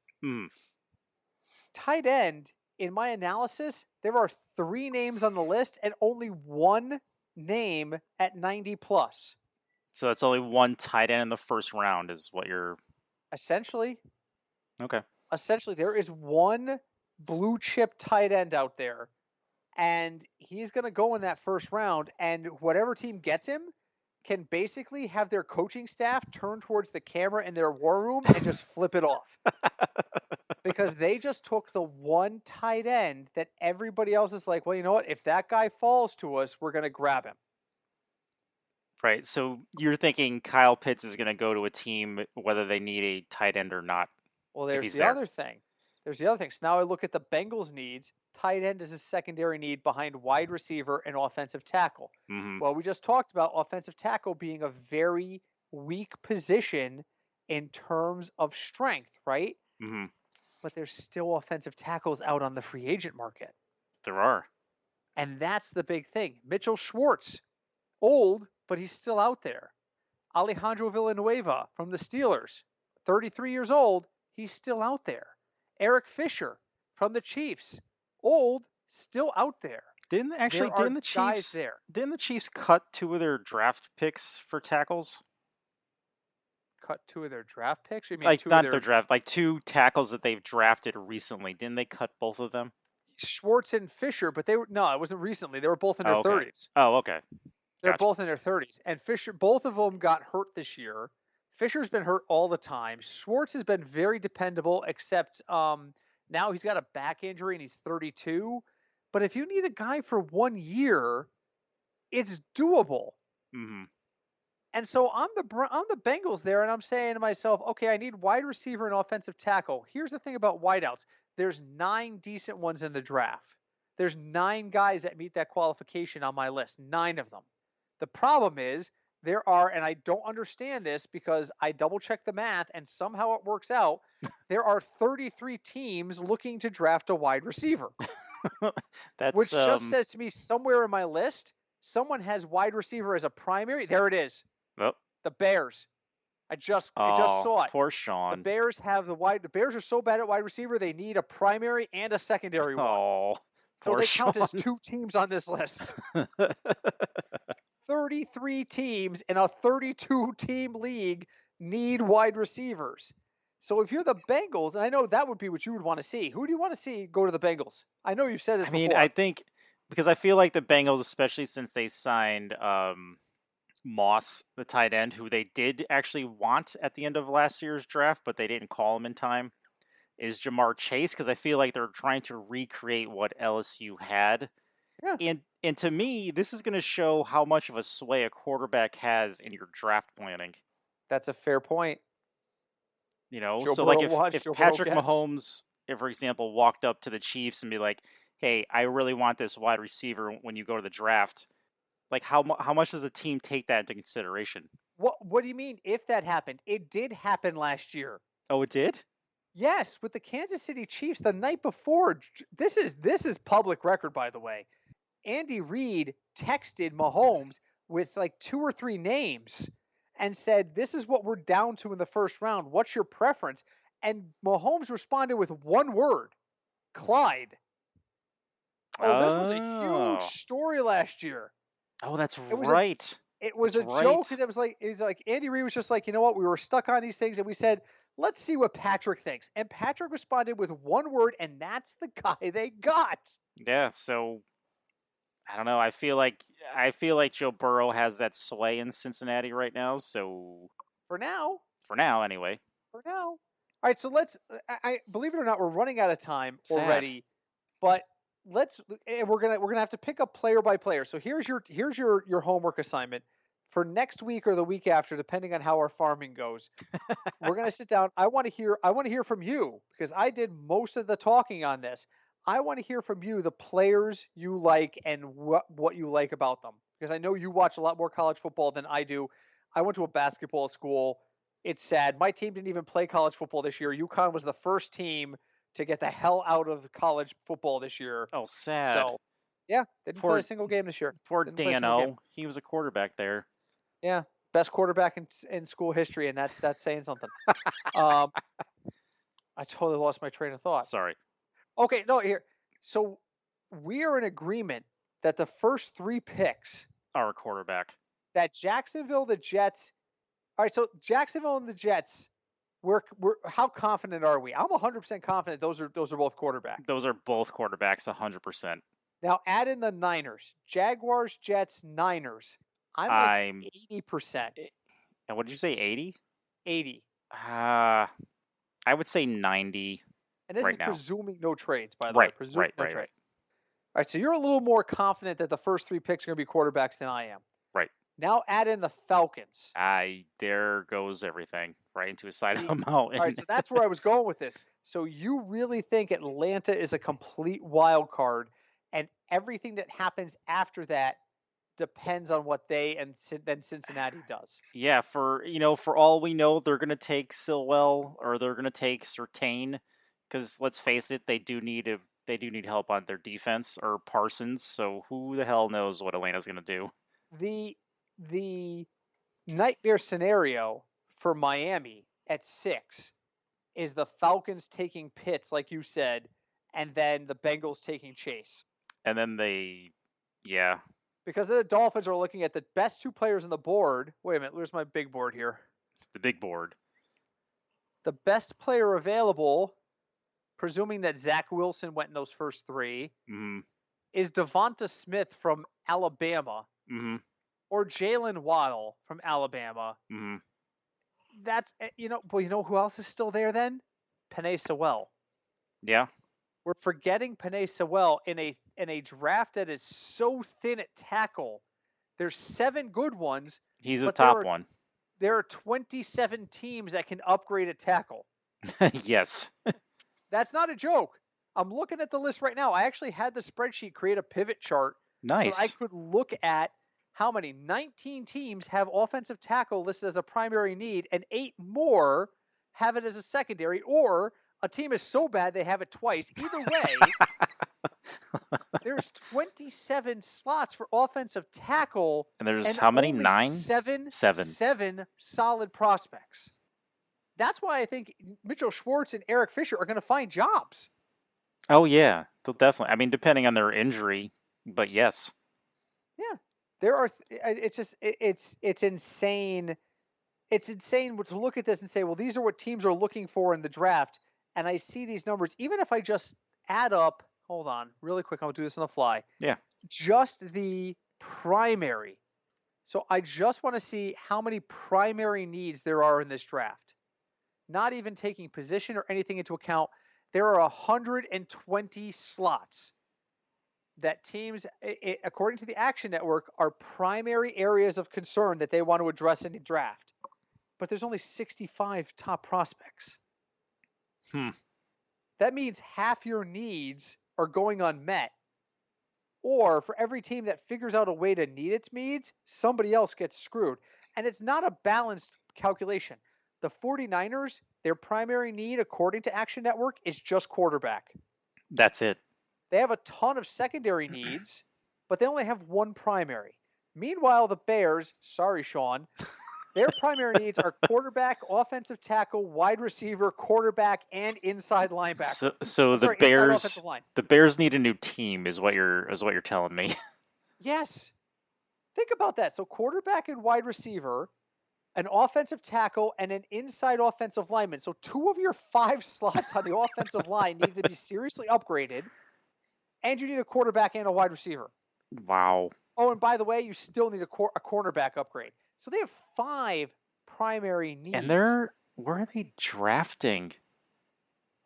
Tight end, in my analysis, there are 3 names on the list and only 1 name at 90 plus. So that's only 1 tight end in the first round is what you're... Essentially. Okay. Essentially, there is 1 blue chip tight end out there, and he's going to go in that first round, and whatever team gets him can basically have their coaching staff turn towards the camera in their war room and just flip it off. Because they just took the 1 tight end that everybody else is like, well, you know what? If that guy falls to us, we're going to grab him. Right. So you're thinking Kyle Pitts is going to go to a team whether they need a tight end or not. Well, there's the other thing. So now I look at the Bengals' needs. Tight end is a secondary need behind wide receiver and offensive tackle. Mm-hmm. Well, we just talked about offensive tackle being a very weak position in terms of strength, right? Mm-hmm. But there's still offensive tackles out on the free agent market. There are. And that's the big thing. Mitchell Schwartz, old, but he's still out there. Alejandro Villanueva from the Steelers, 33 years old, he's still out there. Eric Fisher from the Chiefs, old, still out there. Didn't the Chiefs cut 2 of their draft picks for tackles? Cut 2 of their draft picks? Or you mean like not their draft, like 2 tackles that they've drafted recently. Didn't they cut both of them? Schwartz and Fisher, but it wasn't recently. They were both in their 30s. Oh, okay. They're both in their 30s. And Fisher, both of them got hurt this year. Fisher's been hurt all the time. Schwartz has been very dependable, except now he's got a back injury and he's 32. But if you need a guy for 1 year, it's doable. Mm-hmm. And so I'm the Bengals there, and I'm saying to myself, okay, I need wide receiver and offensive tackle. Here's the thing about wideouts. There's 9 decent ones in the draft. There's 9 guys that meet that qualification on my list, 9 of them. The problem is there are, and I don't understand this because I double-checked the math, and somehow it works out, there are 33 teams looking to draft a wide receiver. Which just says to me somewhere in my list, someone has wide receiver as a primary. There it is. Oh. The Bears. I just saw it. Poor Sean. The Bears have the Bears are so bad at wide receiver they need a primary and a secondary one. Oh, so they Sean. count as 2 teams on this list. 33 teams in a 32-team league need wide receivers. So if you're the Bengals, and I know that would be what you would want to see. Who do you want to see go to the Bengals? I know you've said this before. I think because I feel like the Bengals, especially since they signed Moss, the tight end, who they did actually want at the end of last year's draft, but they didn't call him in time, is Jamar Chase, because I feel like they're trying to recreate what LSU had. Yeah. And to me, this is going to show how much of a sway a quarterback has in your draft planning. That's a fair point. You know, so like if Patrick Mahomes, for example, walked up to the Chiefs and be like, hey, I really want this wide receiver when you go to the draft, like how much does a team take that into consideration? What do you mean if that happened? It did happen last year. Oh, it did? Yes, with the Kansas City Chiefs the night before. This is public record, by the way. Andy Reid texted Mahomes with like 2 or 3 names and said, this is what we're down to in the first round. What's your preference? And Mahomes responded with one word, Clyde. Oh, this was a huge story last year. Oh, that's It was right. It was That's a joke. right. And he's like, Andy Reid was just like, you know what? We were stuck on these things. And we said, let's see what Patrick thinks. And Patrick responded with one word, and that's the guy they got. Yeah, so I don't know. I feel like Joe Burrow has that sway in Cincinnati right now, so For now. for now anyway. For now. All right, so let's I believe it or not, we're running out of time Sad. already. But we're gonna have to pick up player by player. So here's your homework assignment for next week or the week after, depending on how our farming goes. We're gonna sit down. I want to hear from you because I did most of the talking on this. I want to hear from you the players you like and what you like about them, because I know you watch a lot more college football than I do. I went to a basketball school. It's sad. My team didn't even play college football this year. UConn was the first team to get the hell out of college football this year. Oh, sad. So, yeah, didn't play a single game this year. Poor Didn't play a single game. Dano. He was a quarterback there. Yeah, best quarterback in school history, and that's saying something. I totally lost my train of thought. Sorry. Okay, no, here. So we are in agreement that the first 3 picks Our quarterback. that Jacksonville, the Jets. All right, so Jacksonville and the Jets. We're how confident are we? I'm 100% confident those are both quarterbacks. Those are both quarterbacks, 100%. Now add in the Niners, Jaguars, Jets, Niners. I'm like 80%. And what did you say? 80? 80. I would say 90. And this right is now. Presuming no trades, by the way. Presuming no trades. All right, so you're a little more confident that the first 3 picks are going to be quarterbacks than I am. Right. Now add in the Falcons. There goes everything right into a side of the mountain. All right, so that's where I was going with this. So you really think Atlanta is a complete wild card, and everything that happens after that depends on what they and then Cincinnati does. Yeah, for all we know, they're gonna take Stilwell or they're gonna take Surtain, because let's face it, they do need help on their defense, or Parsons. So who the hell knows what Atlanta's gonna do? The nightmare scenario for Miami at 6 is the Falcons taking Pitts, like you said, and then the Bengals taking Chase. And then because the Dolphins are looking at the best 2 players on the board. Wait a minute, where's my big board here? The big board. The best player available, presuming that Zach Wilson went in those first 3, is Devonta Smith from Alabama, or Jalen Waddle from Alabama. That's you know who else is still there then? Penei Sewell. Yeah. We're forgetting Penei Sewell in a draft that is so thin at tackle. There's 7 good ones. He's the top one. There are 27 teams that can upgrade at tackle. Yes. That's not a joke. I'm looking at the list right now. I actually had the spreadsheet create a pivot chart. Nice. So I could look at how many 19 teams have offensive tackle listed as a primary need, and 8 more have it as a secondary, or a team is so bad they have it twice. Either way, there's 27 slots for offensive tackle. And there's how many? 9? 7 solid prospects. That's why I think Mitchell Schwartz and Eric Fisher are going to find jobs. Oh yeah, they'll definitely. I mean, depending on their injury, but yes. Yeah, there are. It's just it's insane. It's insane to look at this and say, well, these are what teams are looking for in the draft. And I see these numbers. Even if I just add up, hold on, really quick, I'll do this on the fly. Yeah. Just the primary. So I just want to see how many primary needs there are in this draft. Not even taking position or anything into account. There are 120 slots that teams, according to the Action Network, are primary areas of concern that they want to address in the draft. But there's only 65 top prospects. That means half your needs are going unmet. Or for every team that figures out a way to need its needs, somebody else gets screwed. And it's not a balanced calculation. The 49ers, their primary need, according to Action Network, is just quarterback. That's it. They have a ton of secondary needs, but they only have 1 primary. Meanwhile, the Bears, sorry, Sean, Their primary needs are quarterback, offensive tackle, wide receiver, quarterback, and inside linebacker. So the Sorry, inside Bears, offensive line. the Bears need a new team, is what you're telling me. Yes. Think about that. So quarterback and wide receiver, an offensive tackle, and an inside offensive lineman. So 2 of your 5 slots on the offensive line need to be seriously upgraded, and you need a quarterback and a wide receiver. Wow. Oh, and by the way, you still need a cornerback upgrade. So they have 5 primary needs. And where are they drafting?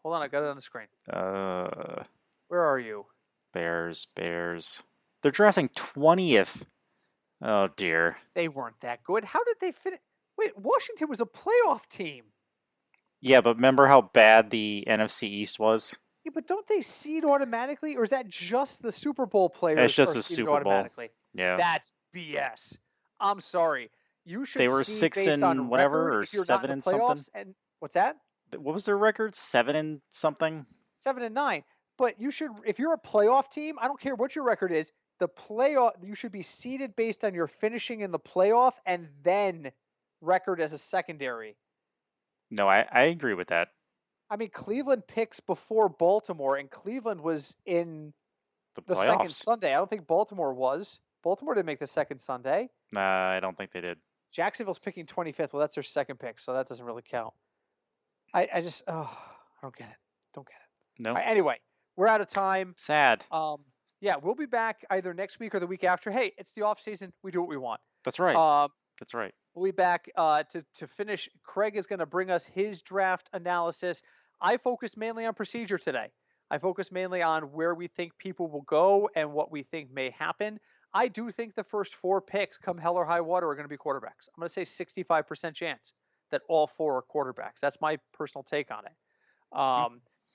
Hold on, I got it on the screen. Where are you? Bears. They're drafting 20th. Oh dear. They weren't that good. How did they finish? Wait, Washington was a playoff team. Yeah, but remember how bad the NFC East was? Yeah, but don't they seed automatically, or is that just the Super Bowl players? It's just the Super Bowl. Yeah. That's BS. I'm sorry. You should. They were 6 and whatever, or 7 and something. And what's that? What was their record? 7 and something. 7 and 9. But you should, if you're a playoff team, I don't care what your record is. The playoff, you should be seeded based on your finishing in the playoff, and then record as a secondary. No, I agree with that. I mean, Cleveland picks before Baltimore, and Cleveland was in the second Sunday. I don't think Baltimore was. Baltimore didn't make the second Sunday. I don't think they did. Jacksonville's picking 25th. Well, that's their second pick, so that doesn't really count. I don't get it. Don't get it. No. Right, anyway, we're out of time. Sad. Yeah, we'll be back either next week or the week after. Hey, it's the off season. We do what we want. That's right. That's right. We'll be back to finish. Craig is going to bring us his draft analysis. I focus mainly on procedure today. I focus mainly on where we think people will go and what we think may happen. I do think the first 4 picks, come hell or high water, are going to be quarterbacks. I'm going to say 65% chance that all 4 are quarterbacks. That's my personal take on it.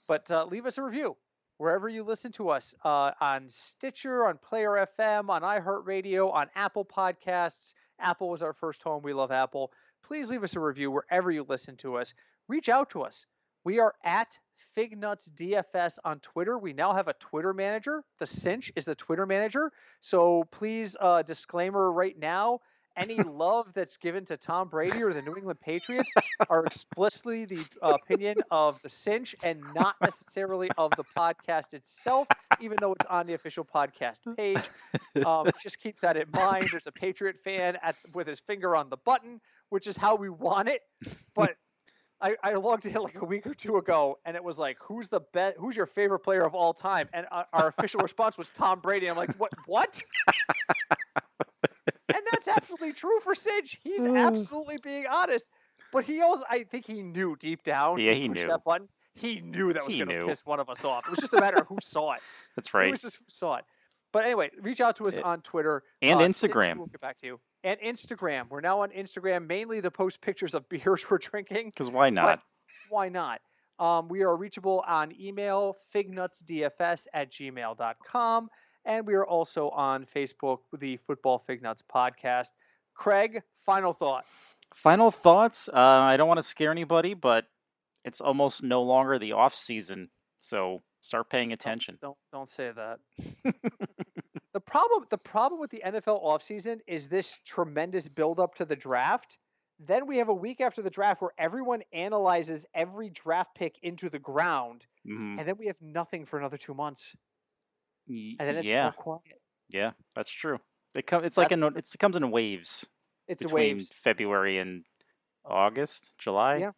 But leave us a review wherever you listen to us, on Stitcher, on Player FM, on iHeartRadio, on Apple Podcasts. Apple was our first home. We love Apple. Please leave us a review wherever you listen to us. Reach out to us. We are at Fignuts DFS on Twitter. We now have a Twitter manager. The Cinch is the Twitter manager. So please, disclaimer right now, any love that's given to Tom Brady or the New England Patriots are explicitly the opinion of the Cinch and not necessarily of the podcast itself, even though it's on the official podcast page. Just keep that in mind. There's a Patriot fan with his finger on the button, which is how we want it. But I logged in like a week or 2 ago, and it was like, who's your favorite player of all time? And our official response was Tom Brady. I'm like, what? And that's absolutely true for Cinch. He's absolutely being honest. But he also, I think he knew deep down. Yeah, he knew that button. He knew that was going to piss one of us off. It was just a matter of who saw it. That's right. It was just who saw it. But anyway, reach out to us on Twitter. And Instagram. Cinch, we'll get back to you. And Instagram. We're now on Instagram mainly to post pictures of beers we're drinking. Because why not? Why not? We are reachable on email, fignutsdfs@gmail.com. And we are also on Facebook with the Football Fignuts podcast. Craig, final thought. Final thoughts? I don't want to scare anybody, but it's almost no longer the off season, so start paying attention. Don't say that. The problem with the NFL offseason is this tremendous buildup to the draft. Then we have a week after the draft where everyone analyzes every draft pick into the ground, and then we have nothing for another 2 months. And then it's more quiet. Yeah, that's true. It comes in waves. It's between waves. February and August, July. Yeah,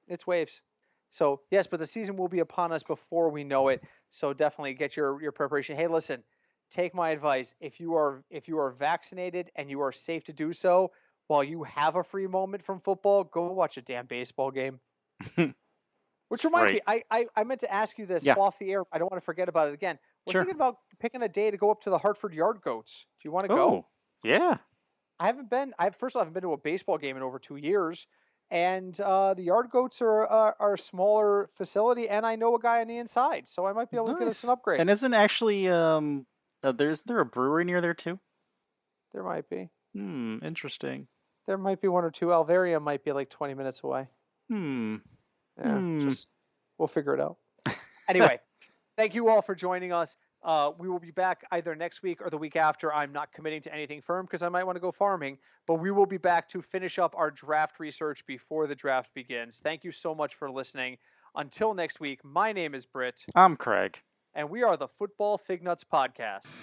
it's waves. So yes, but the season will be upon us before we know it. So definitely get your preparation. Hey, listen, take my advice. If you are vaccinated and you are safe to do so, while you have a free moment from football, go watch a damn baseball game. Which reminds me, I meant to ask you this off the air. I don't want to forget about it again. We're thinking about picking a day to go up to the Hartford Yard Goats. Do you want to go? Yeah. First of all, I haven't been to a baseball game in over 2 years. And the Yard Goats are a smaller facility, and I know a guy on the inside, so I might be able to get us an upgrade. And isn't actually there's there a brewery near there too? There might be. Interesting. There might be 1 or 2. Alvaria might be like 20 minutes away. Just we'll figure it out. Anyway, thank you all for joining us. We will be back either next week or the week after. I'm not committing to anything firm because I might want to go farming, but we will be back to finish up our draft research before the draft begins. Thank you so much for listening. Until next week, my name is Britt, I'm Craig. and we are the Football Fignuts Podcast.